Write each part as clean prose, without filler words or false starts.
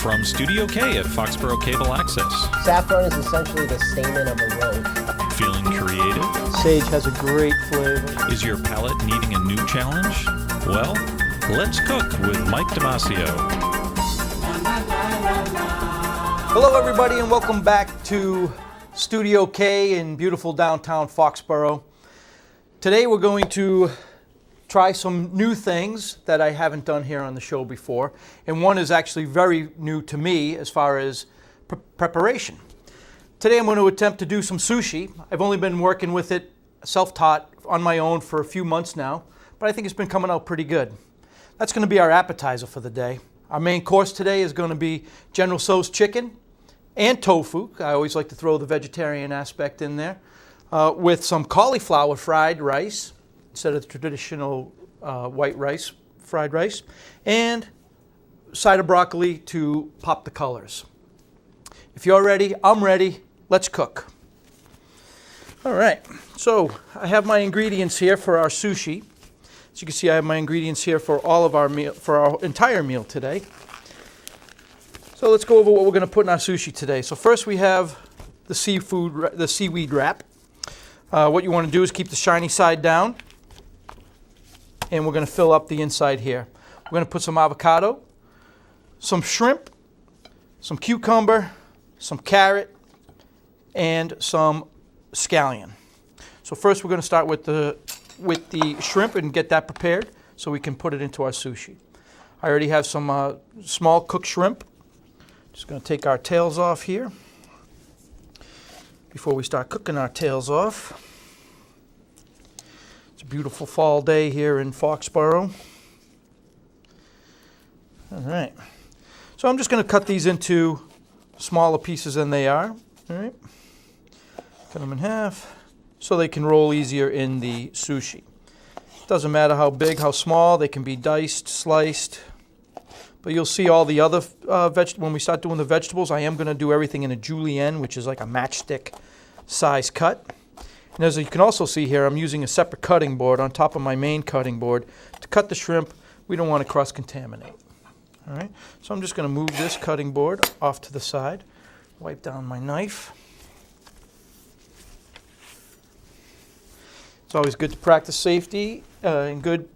From Studio K at Foxboro Cable Access. Saffron is essentially the stamen of a rose. Feeling creative? Sage has a great flavor. Is your palate needing a new challenge? Well, let's cook with Mike Damasio. Hello everybody and welcome back to Studio K in beautiful downtown Foxboro. Today we're going to try some new things that I haven't done here on the show before, and one is actually very new to me as far as preparation. Today I'm going to attempt to do some sushi. I've only been working with it self-taught on my own for a few months now, but I think it's been coming out pretty good. That's going to be our appetizer for the day. Our main course today is going to be General Tso's chicken and tofu. I always like to throw the vegetarian aspect in there, with some cauliflower fried rice instead of the traditional white rice, fried rice, and side of broccoli to pop the colors. If you're ready, I'm ready. Let's cook. All right, so I have my ingredients here for our sushi. As you can see, I have my ingredients here for all of our meal, for our entire meal today. So let's go over what we're going to put in our sushi today. So first we have the seaweed wrap. What you want to do is keep the shiny side down, and we're going to fill up the inside here. We're going to put some avocado, some shrimp, some cucumber, some carrot, and some scallion. So first we're going to start with the shrimp and get that prepared so we can put it into our sushi. I already have some small cooked shrimp. Just going to take our tails off here before we start cooking our tails off. It's a beautiful fall day here in Foxboro. All right. So I'm just going to cut these into smaller pieces than they are. All right. Cut them in half so they can roll easier in the sushi. Doesn't matter how big, how small, they can be diced, sliced. But you'll see all the other when we start doing the vegetables, I am going to do everything in a julienne, which is like a matchstick size cut. And as you can also see here, I'm using a separate cutting board on top of my main cutting board to cut the shrimp. We don't want to cross-contaminate. All right, so I'm just going to move this cutting board off to the side, wipe down my knife. It's always good to practice safety and good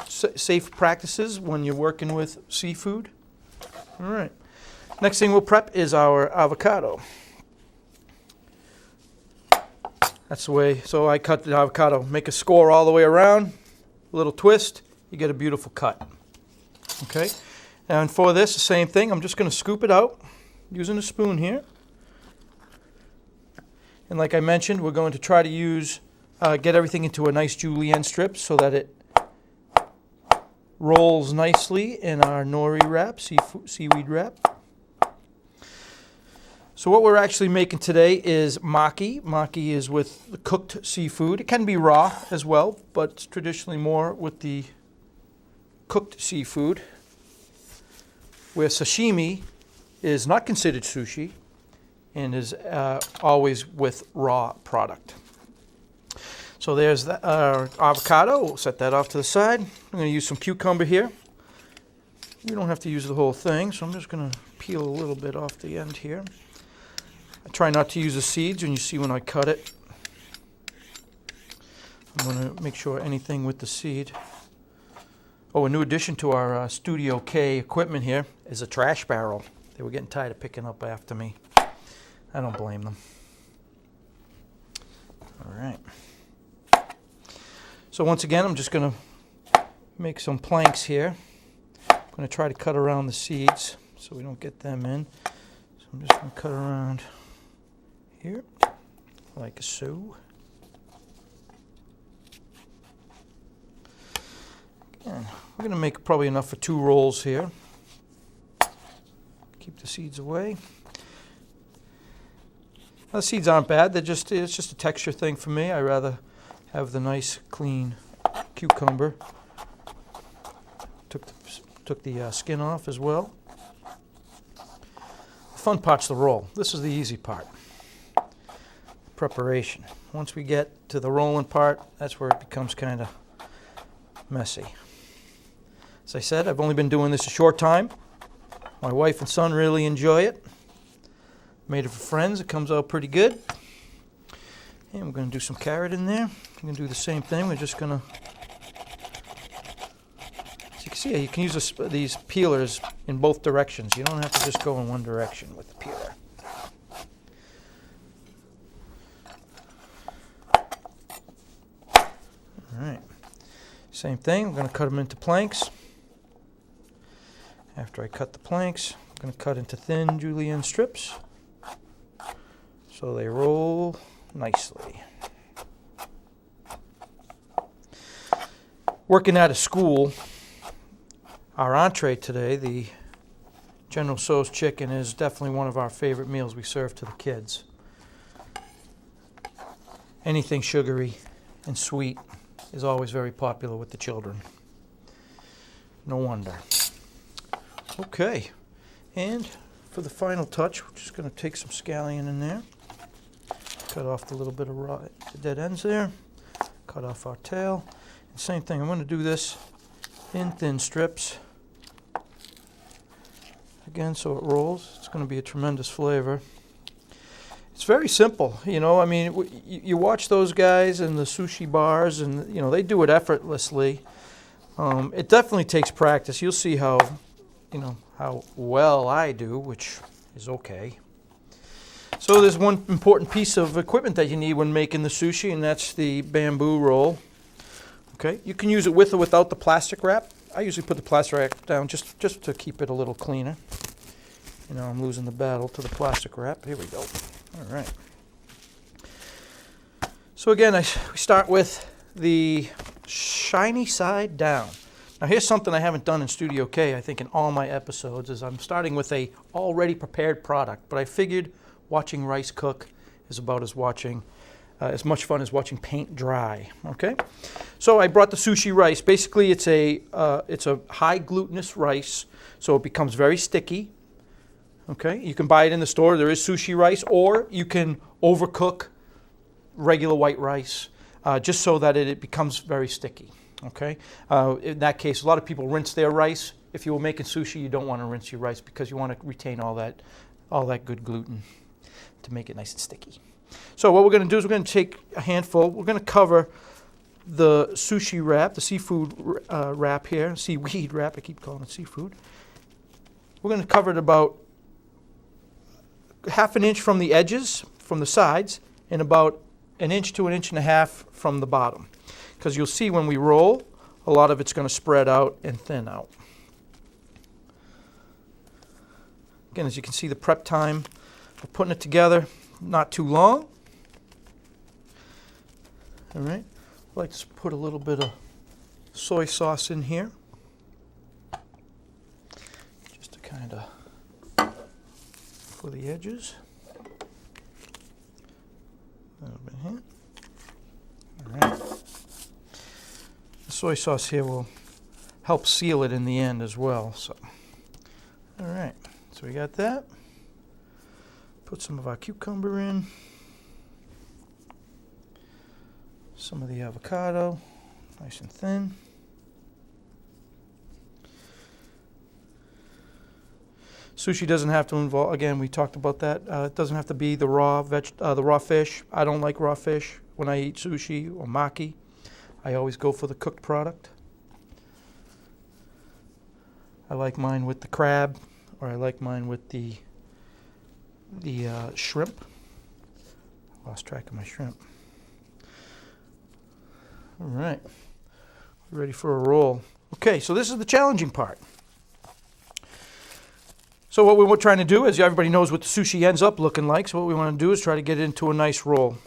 safe practices when you're working with seafood. All right, next thing we'll prep is our avocado. That's the way, so I cut the avocado. Make a score all the way around, a little twist, you get a beautiful cut. Okay, and for this, the same thing, I'm just going to scoop it out using a spoon here. And like I mentioned, we're going to try to get everything into a nice julienne strip so that it rolls nicely in our nori wrap, seaweed wrap. So what we're actually making today is maki. Maki is with the cooked seafood. It can be raw as well, but it's traditionally more with the cooked seafood, where sashimi is not considered sushi and is always with raw product. So there's our avocado. We'll set that off to the side. I'm going to use some cucumber here. You don't have to use the whole thing, so I'm just going to peel a little bit off the end here. I try not to use the seeds when I cut it. I'm going to make sure anything with the seed. Oh, a new addition to our Studio K equipment here is a trash barrel. They were getting tired of picking up after me. I don't blame them. All right. So once again, I'm just going to make some planks here. I'm going to try to cut around the seeds so we don't get them in. So I'm just going to cut around here, like so. Again, we're going to make probably enough for 2 rolls here. Keep the seeds away. Now, the seeds aren't bad. It's just a texture thing for me. I rather have the nice, clean cucumber. Took the skin off as well. The fun part's the roll. This is the easy part. Preparation. Once we get to the rolling part, that's where it becomes kind of messy. As I said, I've only been doing this a short time, My wife and son really enjoy it. Made it for friends. It comes out pretty good. And we're going to do some carrot in there. I'm going to do the same thing. We're just going to, as you can see, you can use these peelers in both directions. You don't have to just go in one direction with the peeler. All right. Same thing. I'm going to cut them into planks. After I cut the planks, I'm going to cut into thin julienne strips so they roll nicely. Working out of school, our entree today, the General Tso's chicken, is definitely one of our favorite meals we serve to the kids. Anything sugary and sweet is always very popular with the children. No wonder. Okay, and for the final touch, we're just going to take some scallion in there. Cut off the little bit of raw dead ends there. Cut off our tail. And same thing, I'm going to do this in thin strips. Again, so it rolls. It's going to be a tremendous flavor. It's very simple, you know. I mean, you watch those guys in the sushi bars, and you know they do it effortlessly. It definitely takes practice. You'll see how well I do, which is okay. So there's one important piece of equipment that you need when making the sushi, and that's the bamboo roll. Okay, you can use it with or without the plastic wrap. I usually put the plastic wrap down just to keep it a little cleaner. You know, I'm losing the battle to the plastic wrap. Here we go. All right. So again, we start with the shiny side down. Now here's something I haven't done in Studio K, I think, in all my episodes, is I'm starting with a already prepared product, but I figured watching rice cook is about as much fun as watching paint dry. Okay, so I brought the sushi rice. Basically, it's a high glutinous rice, so it becomes very sticky. Okay, you can buy it in the store. There is sushi rice, or you can overcook regular white rice, just so that it becomes very sticky. Okay, in that case, a lot of people rinse their rice. If you were making sushi, you don't want to rinse your rice because you want to retain all that good gluten to make it nice and sticky. So what we're going to do is we're going to take a handful. We're going to cover the sushi wrap, the seafood wrap here, seaweed wrap. I keep calling it seafood. We're going to cover it about half an inch from the edges, from the sides, and about an inch to an inch and a half from the bottom. Because you'll see when we roll, a lot of it's going to spread out and thin out. Again, as you can see, the prep time for putting it together, not too long. All right, I like to put a little bit of soy sauce in here, just to kind of for the edges. A little bit here. All right. The soy sauce here will help seal it in the end as well. So, all right. So we got that. Put some of our cucumber in. Some of the avocado, nice and thin. Sushi doesn't have to involve, again, we talked about that. It doesn't have to be the raw fish. I don't like raw fish when I eat sushi or maki. I always go for the cooked product. I like mine with the crab, or I like mine with the shrimp. I lost track of my shrimp. All right, we're ready for a roll. Okay, so this is the challenging part. So what we're trying to do is, everybody knows what the sushi ends up looking like, so what we want to do is try to get it into a nice roll.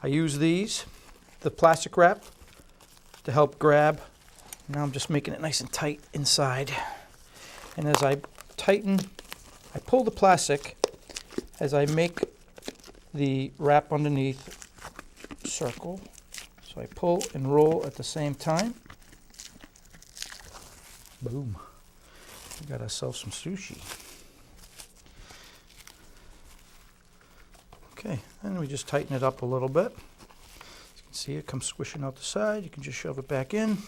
I use the plastic wrap, to help grab. Now I'm just making it nice and tight inside. And as I tighten, I pull the plastic as I make the wrap underneath circle. So I pull and roll at the same time. Boom. We got ourselves some sushi. Okay, then we just tighten it up a little bit. As you can see, it comes squishing out the side. You can just shove it back in.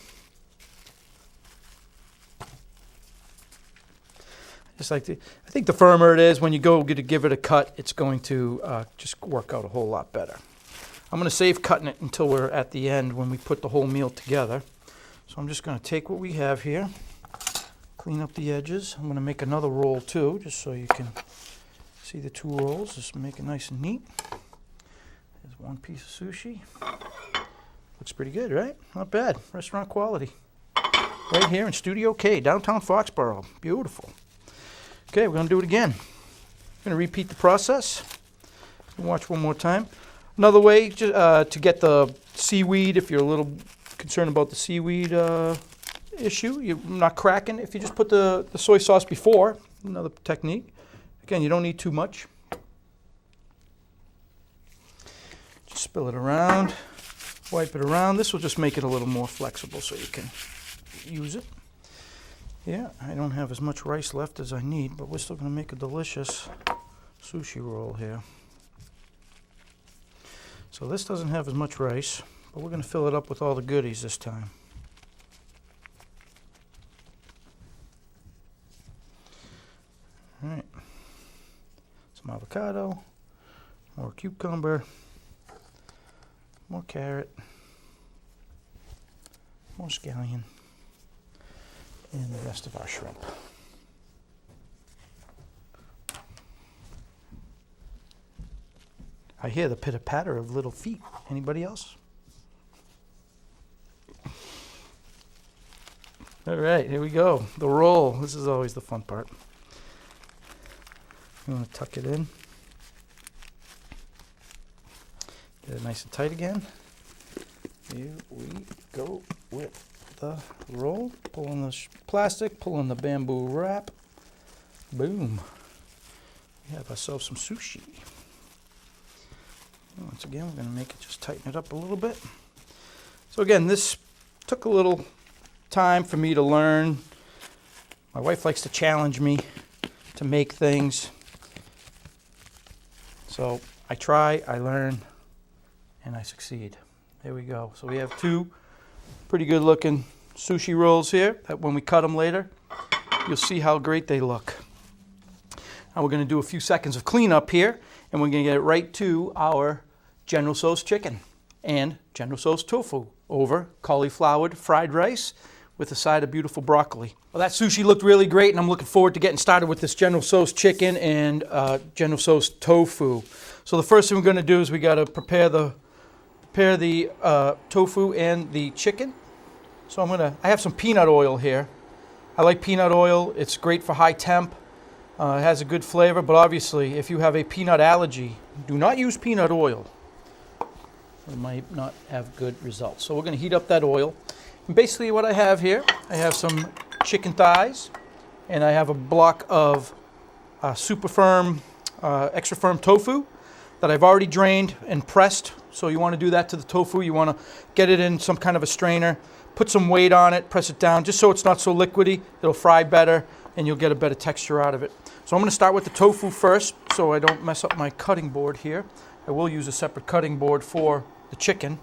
I Just like I think the firmer it is, when you go to give it a cut, it's going to just work out a whole lot better. I'm going to save cutting it until we're at the end when we put the whole meal together. So I'm just going to take what we have here, clean up the edges. I'm going to make another roll too, just so you can see the two rolls. Just make it nice and neat. There's one piece of sushi. Looks pretty good, right? Not bad. Restaurant quality. Right here in Studio K, downtown Foxboro. Beautiful. Okay, we're going to do it again. Going to repeat the process. Watch one more time. Another way to get the seaweed, if you're a little concerned about the seaweed issue, you're not cracking. If you just put the soy sauce before, another technique. Again, you don't need too much. Just spill it around, wipe it around. This will just make it a little more flexible so you can use it. Yeah, I don't have as much rice left as I need, but we're still going to make a delicious sushi roll here. So this doesn't have as much rice, but we're going to fill it up with all the goodies this time. All right. Some avocado, more cucumber, more carrot, more scallion, and the rest of our shrimp. I hear the pitter-patter of little feet. Anybody else? All right, here we go. The roll. This is always the fun part. You want to tuck it in. Get it nice and tight again. Here we go with the roll. Pulling the plastic, pulling the bamboo wrap. Boom. We have ourselves some sushi. Once again, we're going to make it, just tighten it up a little bit. So again, this took a little time for me to learn. My wife likes to challenge me to make things. So I try, I learn, and I succeed. There we go. So we have two pretty good looking sushi rolls here that when we cut them later, you'll see how great they look. Now we're going to do a few seconds of cleanup here, and we're going to get right to our General Tso's chicken and General Tso's tofu over cauliflower fried rice with a side of beautiful broccoli. Well, that sushi looked really great, and I'm looking forward to getting started with this General Tso's chicken and General Tso's tofu. So the first thing we're going to do is we got to prepare the tofu and the chicken. So I have some peanut oil here. I like peanut oil. It's great for high temp. It has a good flavor, but obviously if you have a peanut allergy, do not use peanut oil. It might not have good results. So we're going to heat up that oil. And basically what I have here, I have some chicken thighs, and I have a block of super firm, extra firm tofu that I've already drained and pressed. So you want to do that to the tofu. You want to get it in some kind of a strainer, put some weight on it, press it down, just so it's not so liquidy. It'll fry better, and you'll get a better texture out of it. So I'm going to start with the tofu first, so I don't mess up my cutting board here. I will use a separate cutting board for the chicken.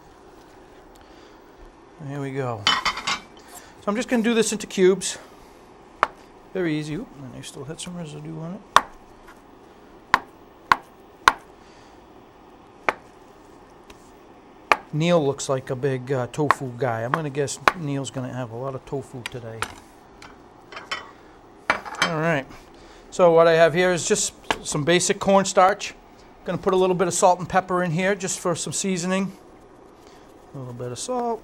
There we go. So I'm just going to do this into cubes. Very easy. Oop, and I still had some residue on it. Neil looks like a big tofu guy. I'm going to guess Neil's going to have a lot of tofu today. All right. So what I have here is just some basic cornstarch. Going to put a little bit of salt and pepper in here just for some seasoning. A little bit of salt.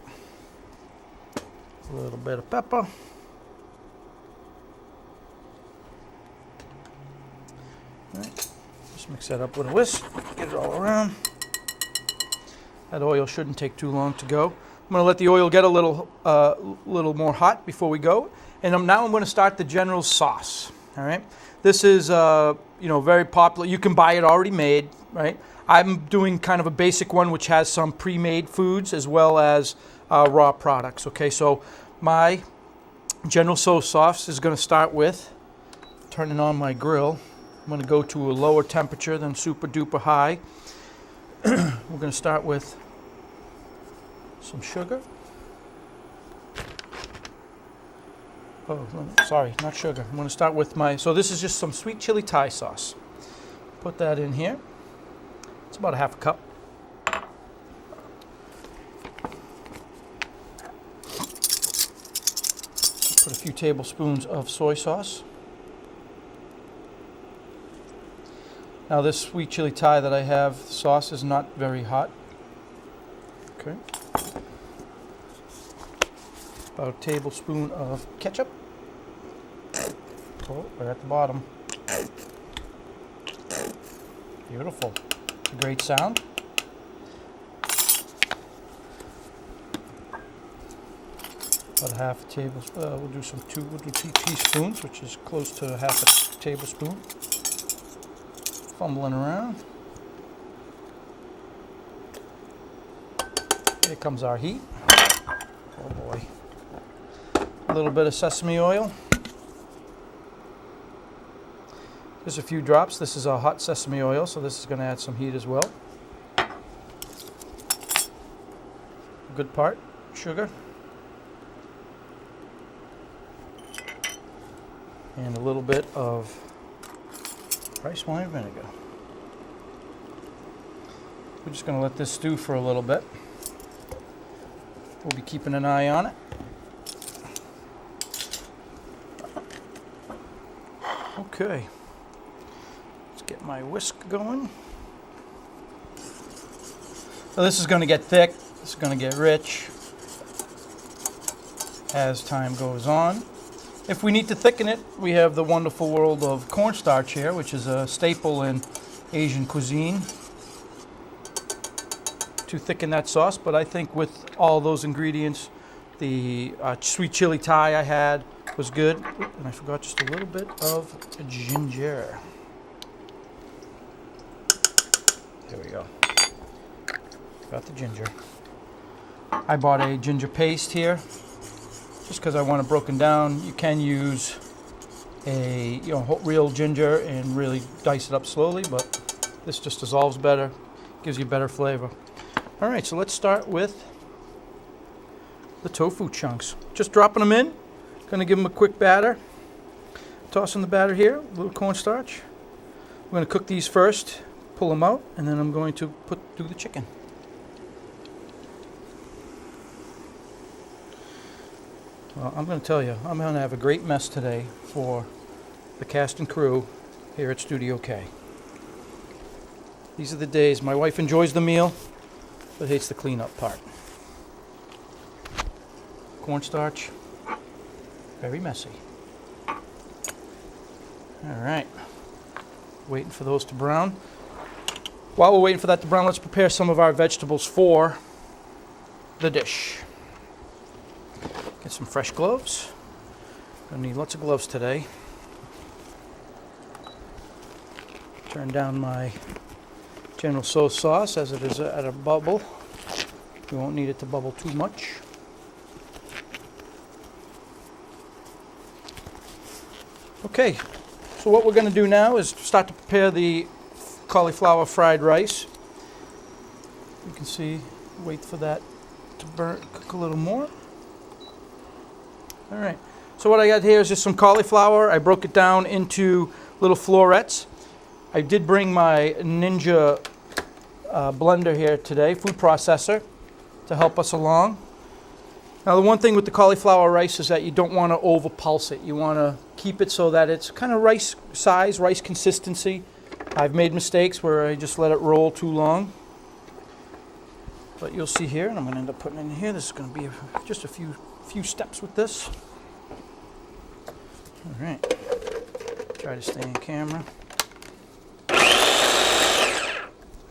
A little bit of pepper. All right. Just mix that up with a whisk. Get it all around. That oil shouldn't take too long to go. I'm going to let the oil get a little more hot before we go. And now I'm going to start the General sauce. All right. This is very popular. You can buy it already made, right? I'm doing kind of a basic one which has some pre-made foods as well as raw products. Okay, so my General Tso's sauce is going to start with turning on my grill. I'm going to go to a lower temperature than super duper high. We're going to start with some sugar. Oh, no, sorry, not sugar. I'm going to start with so this is just some sweet chili Thai sauce. Put that in here. It's about a half a cup. Put a few tablespoons of soy sauce. Now this sweet chili Thai that I have, the sauce is not very hot. Okay. About a tablespoon of ketchup. Oh, right at the bottom. Beautiful. It's a great sound. About a half a tablespoon. We'll do 2 teaspoons, which is close to half a tablespoon. Fumbling around. Here comes our heat. Oh boy. A little bit of sesame oil. Just a few drops. This is a hot sesame oil, so this is going to add some heat as well. A good part, sugar. And a little bit of rice wine vinegar. We're just going to let this stew for a little bit. We'll be keeping an eye on it. Okay. Let's get my whisk going. So this is going to get thick. This is going to get rich as time goes on. If we need to thicken it, we have the wonderful world of cornstarch here, which is a staple in Asian cuisine to thicken that sauce. But I think with all those ingredients, the sweet chili Thai I had was good. And I forgot just a little bit of ginger. There we go. Got the ginger. I bought a ginger paste here. Just because I want it broken down. You can use a real ginger and really dice it up slowly, but this just dissolves better, gives you better flavor. All right, so let's start with the tofu chunks. Just dropping them in. Going to give them a quick batter. Tossing the batter here, a little cornstarch. I'm going to cook these first, pull them out, and then I'm going to do the chicken. Well, I'm going to tell you, I'm going to have a great mess today for the cast and crew here at Studio K. These are the days my wife enjoys the meal, but hates the cleanup part. Cornstarch, very messy. All right, waiting for those to brown. While we're waiting for that to brown, let's prepare some of our vegetables for the dish. Get some fresh gloves. Gonna need lots of gloves today. Turn down my General Tso's sauce as it is at a bubble. We won't need it to bubble too much. Okay, so what we're gonna do now is start to prepare the cauliflower fried rice. You can see, wait for that to cook a little more. All right, so what I got here is just some cauliflower. I broke it down into little florets. I did bring my Ninja blender here today, food processor, to help us along. Now the one thing with the cauliflower rice is that you don't want to over pulse it. You want to keep it so that it's kind of rice size, rice consistency. I've made mistakes where I just let it roll too long. But you'll see here, and I'm going to end up putting it in here. This is going to be just a few steps with this. All right, try to stay in camera.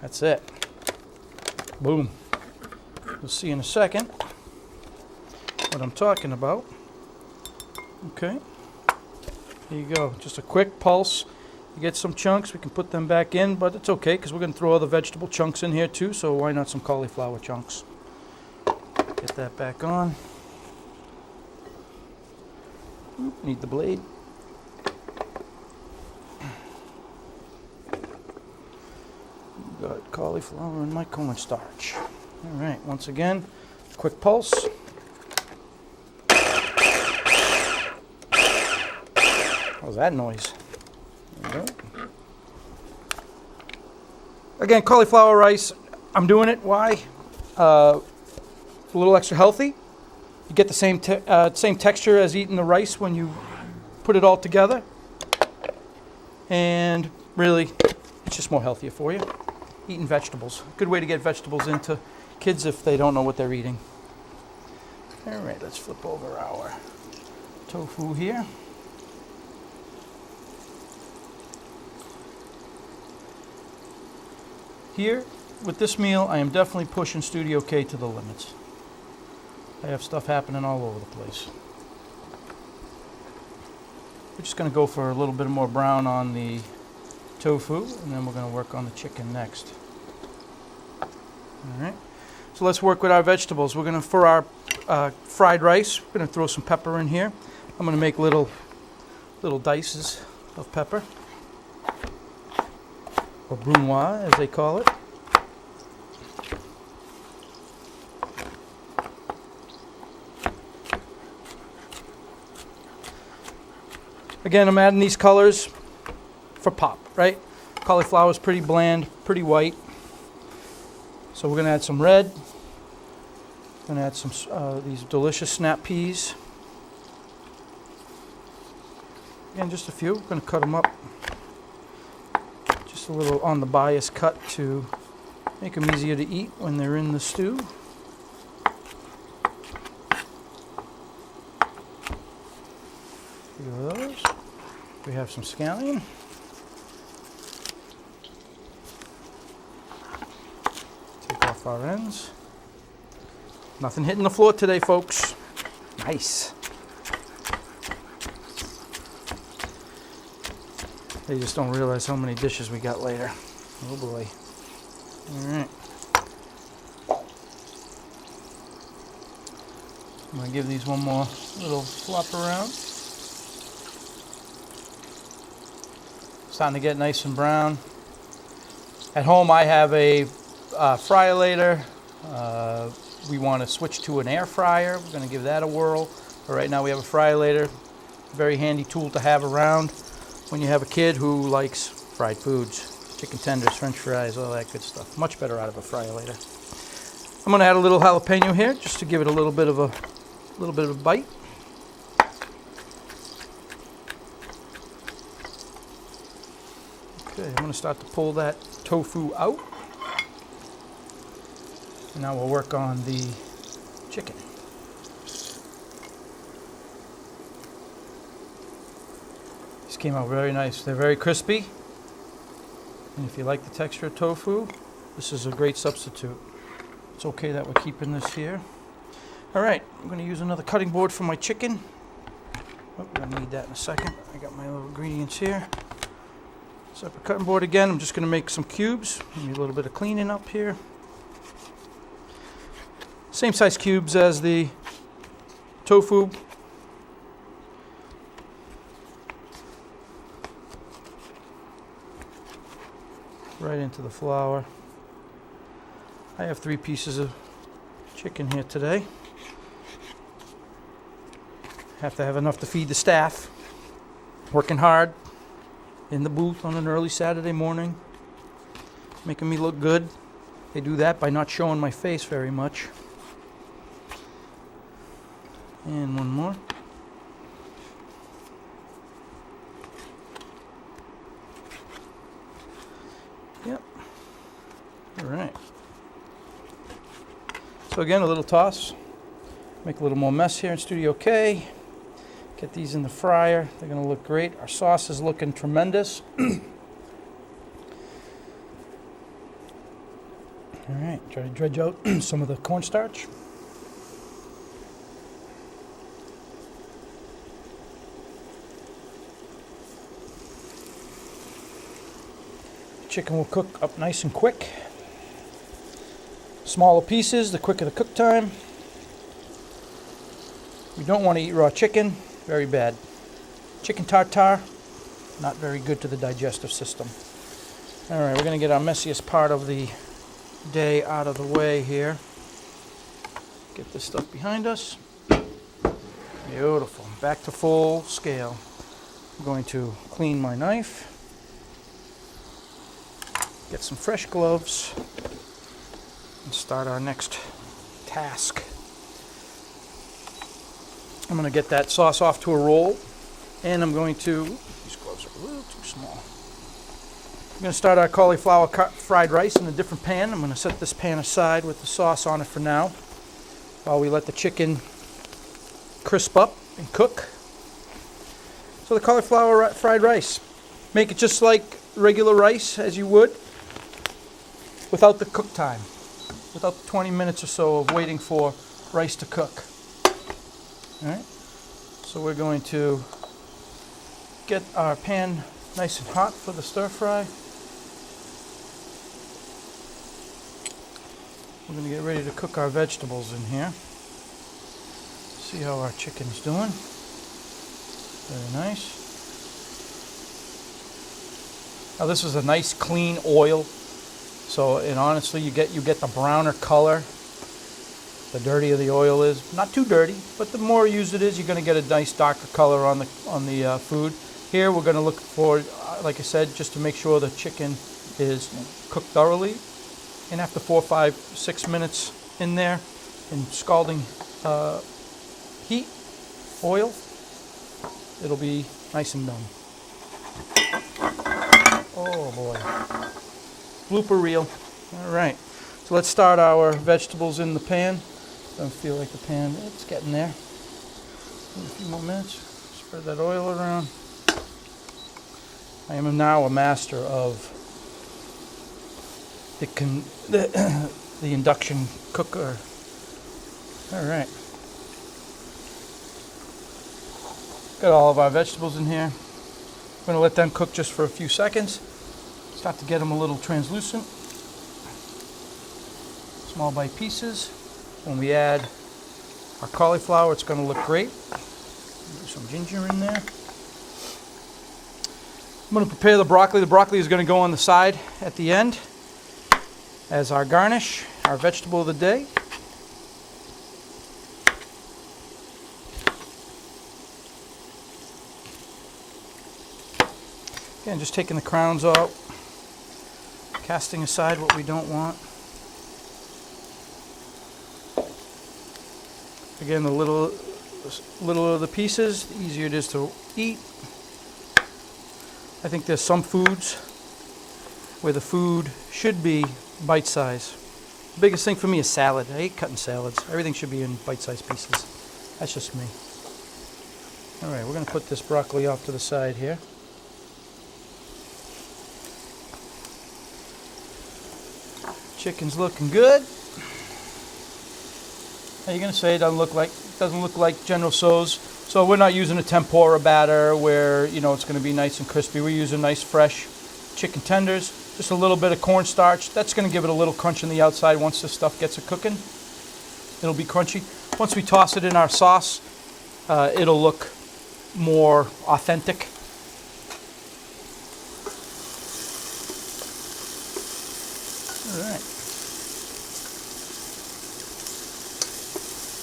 That's it. Boom. You'll see in a second what I'm talking about. Okay, here you go. Just a quick pulse. You get some chunks, we can put them back in, but it's okay because we're going to throw other vegetable chunks in here too, so why not some cauliflower chunks? Get that back on. Need the blade. Got cauliflower and my cornstarch. All right, once again, quick pulse. was that noise? There we go. Again, cauliflower rice. I'm doing it. Why? A little extra healthy. You get the same texture as eating the rice when you put it all together. And really, it's just more healthier for you. Eating vegetables. Good way to get vegetables into kids if they don't know what they're eating. All right, let's flip over our tofu here. Here, with this meal, I am definitely pushing Studio K to the limits. I have stuff happening all over the place. We're just going to go for a little bit more brown on the tofu, and then we're going to work on the chicken next. All right. So let's work with our vegetables. We're going to, for our fried rice, we're going to throw some pepper in here. I'm going to make little dices of pepper, or brunoise as they call it. Again, I'm adding these colors for pop, right? Cauliflower is pretty bland, pretty white. So we're going to add some red. We're going to add some these delicious snap peas. Again, just a few. We're going to cut them up. Just a little on the bias cut to make them easier to eat when they're in the stew. A few of those. We have some scallion. Take off our ends. Nothing hitting the floor today, folks. Nice. They just don't realize how many dishes we got later. Oh boy. All right. I'm going to give these one more little flop around. Starting to get nice and brown. At home I have a fryolator. We want to switch to an air fryer. We're going to give that a whirl. But right now we have a fryolator. Very handy tool to have around when you have a kid who likes fried foods. Chicken tenders, french fries, all that good stuff. Much better out of a fryolator. I'm going to add a little jalapeno here just to give it a little bit of a bite. Okay, I'm going to start to pull that tofu out. And now we'll work on the chicken. These came out very nice. They're very crispy. And if you like the texture of tofu, this is a great substitute. It's okay that we're keeping this here. All right, I'm going to use another cutting board for my chicken. Oh, I'm going to need that in a second. I got my little ingredients here. Separate cutting board again. I'm just going to make some cubes. Need a little bit of cleaning up here. Same size cubes as the tofu. Right into the flour. I have 3 pieces of chicken here today. Have to have enough to feed the staff. Working hard in the booth on an early Saturday morning, making me look good. They do that by not showing my face very much. And one more. Yep. All right. So again, a little toss. Make a little more mess here in Studio K. Get these in the fryer. They're going to look great. Our sauce is looking tremendous. All right, try to dredge out some of the cornstarch. Chicken will cook up nice and quick. Smaller pieces, the quicker the cook time. We don't want to eat raw chicken. Very bad. Chicken tartare, not very good to the digestive system. All right, we're going to get our messiest part of the day out of the way here. Get this stuff behind us. Beautiful. Back to full scale. I'm going to clean my knife, get some fresh gloves, and start our next task. I'm going to get that sauce off to a roll, and I'm going to, these gloves are a little too small. I'm going to start our cauliflower fried rice in a different pan. I'm going to set this pan aside with the sauce on it for now, while we let the chicken crisp up and cook. So the cauliflower fried rice, make it just like regular rice as you would, without the cook time, without the 20 minutes or so of waiting for rice to cook. All right, so we're going to get our pan nice and hot for the stir fry. We're going to get ready to cook our vegetables in here. See how our chicken's doing. Very nice. Now this is a nice clean oil. So, and honestly, you get the browner color. The dirtier the oil is, not too dirty, but the more used it is, you're going to get a nice darker color on the food. Here, we're going to look for, like I said, just to make sure the chicken is cooked thoroughly. And after 4, 5, 6 minutes in there, in scalding heat, oil, it'll be nice and done. Oh boy. Blooper reel. All right. So let's start our vegetables in the pan. Don't feel like the pan, it's getting there. In a few more minutes. Spread that oil around. I am now a master of the induction cooker. All right. Got all of our vegetables in here. I'm going to let them cook just for a few seconds. Start to get them a little translucent. Small bite pieces. When we add our cauliflower, it's going to look great. Do some ginger in there. I'm going to prepare the broccoli. The broccoli is going to go on the side at the end as our garnish, our vegetable of the day. Again, just taking the crowns out, casting aside what we don't want. Again, the little of the pieces, the easier it is to eat. I think there's some foods where the food should be bite size. The biggest thing for me is salad. I hate cutting salads. Everything should be in bite-sized pieces. That's just me. All right, we're going to put this broccoli off to the side here. Chicken's looking good. Now you're going to say it doesn't look like General Tso's. So we're not using a tempura batter where, you know, it's going to be nice and crispy. We're using nice fresh chicken tenders, just a little bit of cornstarch. That's going to give it a little crunch on the outside once this stuff gets it cooking. It'll be crunchy. Once we toss it in our sauce, it'll look more authentic. All right.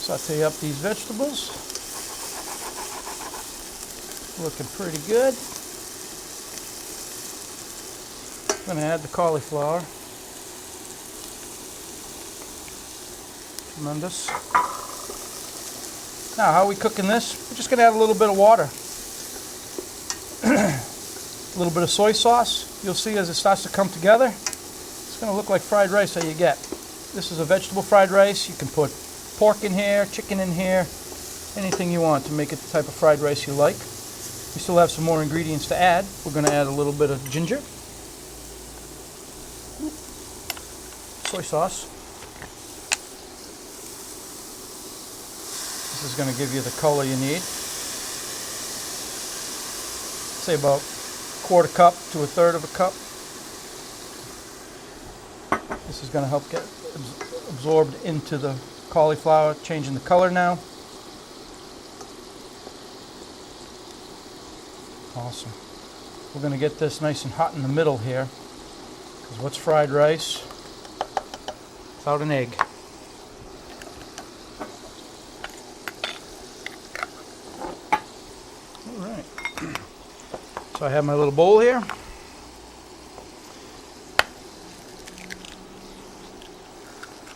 Saute up these vegetables. Looking pretty good. I'm going to add the cauliflower. Tremendous. Now, how are we cooking this? We're just going to add a little bit of water. A little bit of soy sauce. You'll see as it starts to come together, it's going to look like fried rice that you get. This is a vegetable fried rice. You can put pork in here, chicken in here, anything you want to make it the type of fried rice you like. We still have some more ingredients to add. We're going to add a little bit of ginger, soy sauce. This is going to give you the color you need. Say about 1/4 cup to 1/3 of a cup. This is going to help get absorbed into the cauliflower, changing the color now. Awesome. We're going to get this nice and hot in the middle here, because what's fried rice without an egg? All right. So I have my little bowl here.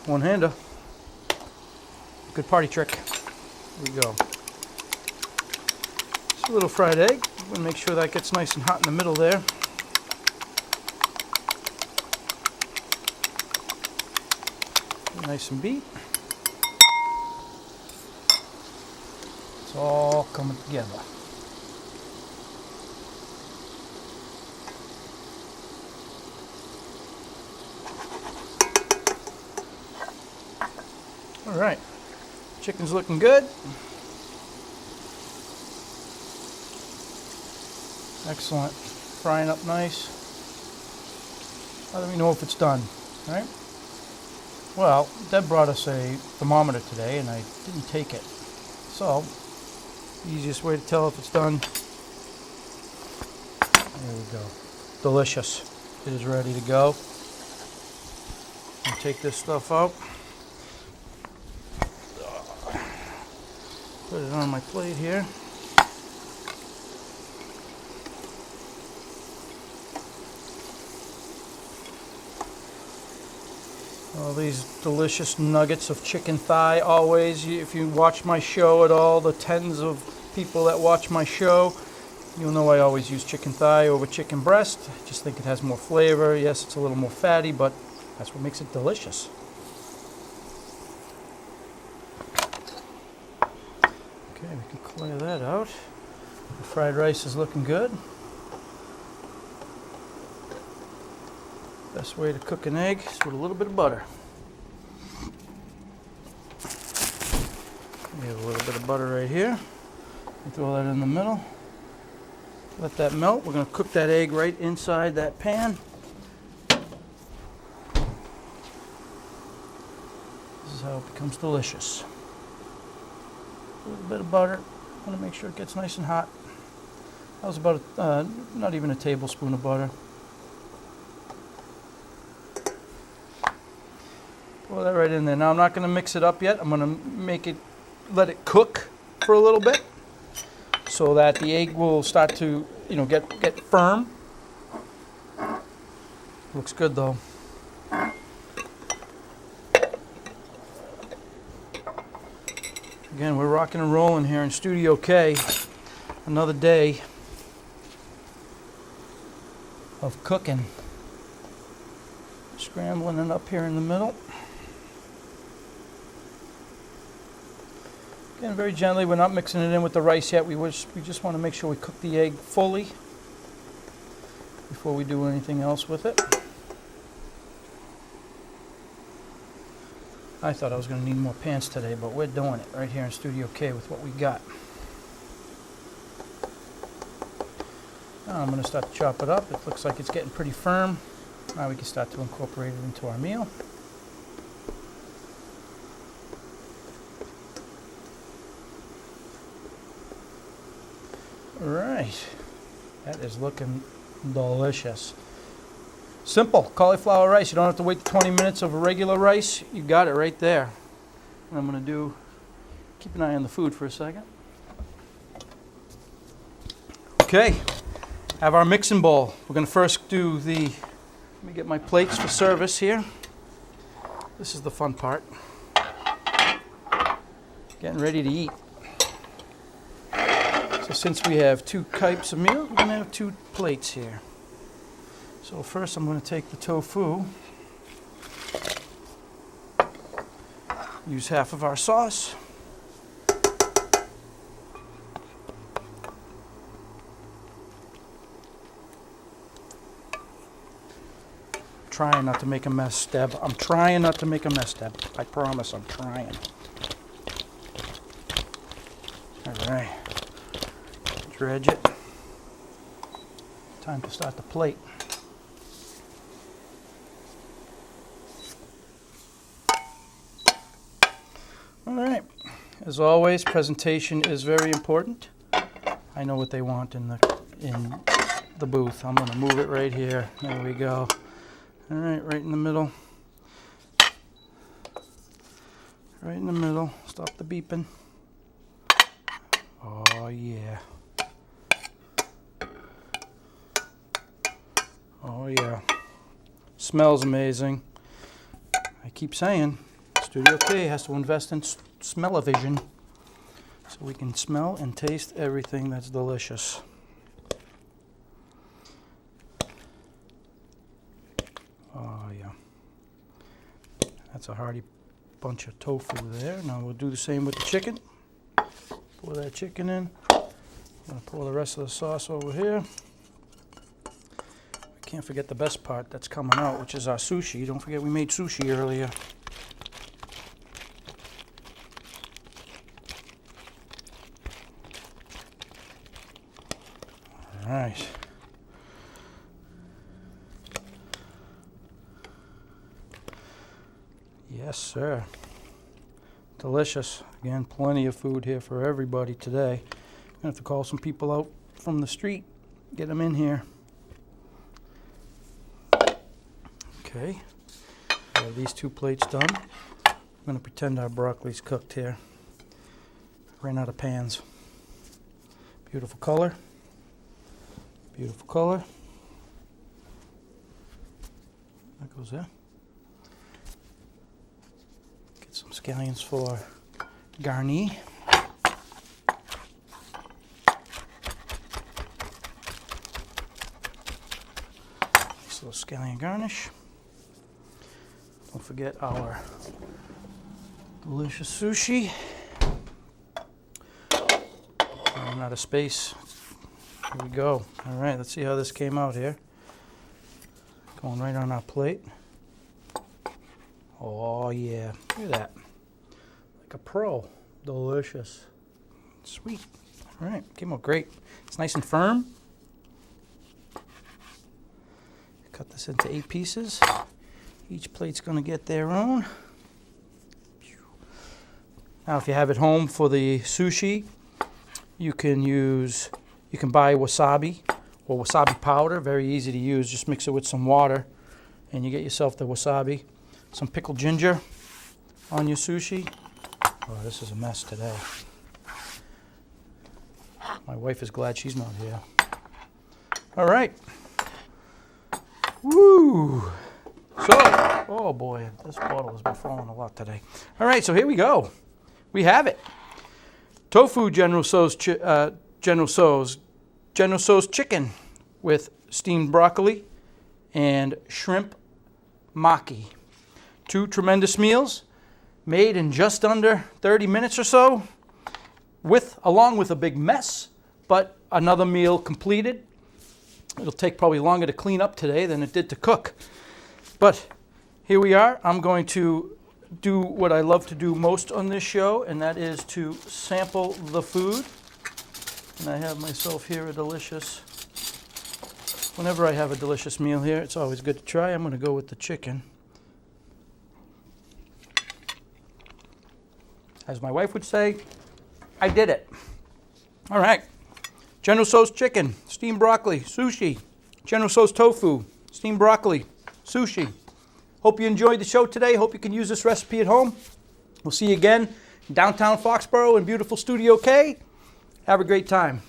One-hander. Good party trick. Here we go. Just a little fried egg. I'm going to make sure that gets nice and hot in the middle there. Nice and beat. It's all coming together. All right, chicken's looking good. Excellent, frying up nice. Let me know if it's done, all right? Well, Deb brought us a thermometer today and I didn't take it. So, easiest way to tell if it's done, there we go. Delicious. It is ready to go. I'll take this stuff out. Put it on my plate here. All these delicious nuggets of chicken thigh. Always, if you watch my show at all, the tens of people that watch my show, you'll know I always use chicken thigh over chicken breast. I just think it has more flavor. Yes, it's a little more fatty, but that's what makes it delicious. Okay, we can clear that out. The fried rice is looking good. Best way to cook an egg is with a little bit of butter. We have a little bit of butter right here. Throw that in the middle. Let that melt. We're going to cook that egg right inside that pan. This is how it becomes delicious. A little bit of butter. I want to make sure it gets nice and hot. That was about not even a tablespoon of butter. Pour that right in there. Now I'm not going to mix it up yet. I'm going to let it cook for a little bit, so that the egg will start to, get firm. Looks good though. Again, we're rocking and rolling here in Studio K. Another day of cooking. Scrambling it up here in the middle. Again, very gently. We're not mixing it in with the rice yet. We just want to make sure we cook the egg fully before we do anything else with it. I thought I was going to need more pans today, but we're doing it right here in Studio K with what we got. Now I'm going to start to chop it up. It looks like it's getting pretty firm. Now we can start to incorporate it into our meal. All right, that is looking delicious. Simple cauliflower rice. You don't have to wait 20 minutes of a regular rice. You got it right there. And I'm going to keep an eye on the food for a second. Okay, have our mixing bowl. We're going to first do let me get my plates for service here. This is the fun part. Getting ready to eat. So since we have two types of meal, we're going to have two plates here. So first I'm going to take the tofu, use half of our sauce, trying not to make a mess, Deb. I'm trying not to make a mess, Deb. I promise I'm trying. All right. Dredge it. Time to start the plate. All right. As always, presentation is very important. I know what they want in the booth. I'm going to move it right here. There we go. All right, right in the middle. Right in the middle. Stop the beeping. Oh yeah. Oh yeah, smells amazing. I keep saying, Studio K has to invest in smell-o-vision so we can smell and taste everything that's delicious. Oh yeah, that's a hearty bunch of tofu there. Now we'll do the same with the chicken. Pour that chicken in. I'm gonna pour the rest of the sauce over here. Can't forget the best part that's coming out, which is our sushi. Don't forget we made sushi earlier. All right. Yes, sir. Delicious. Again, plenty of food here for everybody today. I'm gonna have to call some people out from the street, get them in here. Okay, we have these 2 plates done. I'm going to pretend our broccoli's cooked here. Ran out of pans. Beautiful color. Beautiful color. That goes there. Get some scallions for garni. Nice little scallion garnish. Don't forget our delicious sushi. I'm out of space. Here we go. All right, let's see how this came out here. Going right on our plate. Oh yeah, look at that. Like a pro. Delicious. Sweet. All right, came out great. It's nice and firm. Cut this into 8 pieces. Each plate's going to get their own. Now, if you have it home for the sushi, you can buy wasabi or wasabi powder. Very easy to use. Just mix it with some water, and you get yourself the wasabi. Some pickled ginger on your sushi. Oh, this is a mess today. My wife is glad she's not here. All right. Woo! So, oh boy, this bottle has been falling a lot today. All right, so here we go. We have it. Tofu General Tso's chicken with steamed broccoli and shrimp maki. 2 tremendous meals made in just under 30 minutes or so, along with a big mess, but another meal completed. It'll take probably longer to clean up today than it did to cook. But here we are. I'm going to do what I love to do most on this show, and that is to sample the food. And I have myself here a delicious, whenever I have a delicious meal here, it's always good to try. I'm going to go with the chicken. As my wife would say, I did it. All right. General Tso's chicken, steamed broccoli, sushi. General Tso's tofu, steamed broccoli, sushi. Hope you enjoyed the show today. Hope you can use this recipe at home. We'll see you again in downtown Foxboro in beautiful Studio K. Have a great time.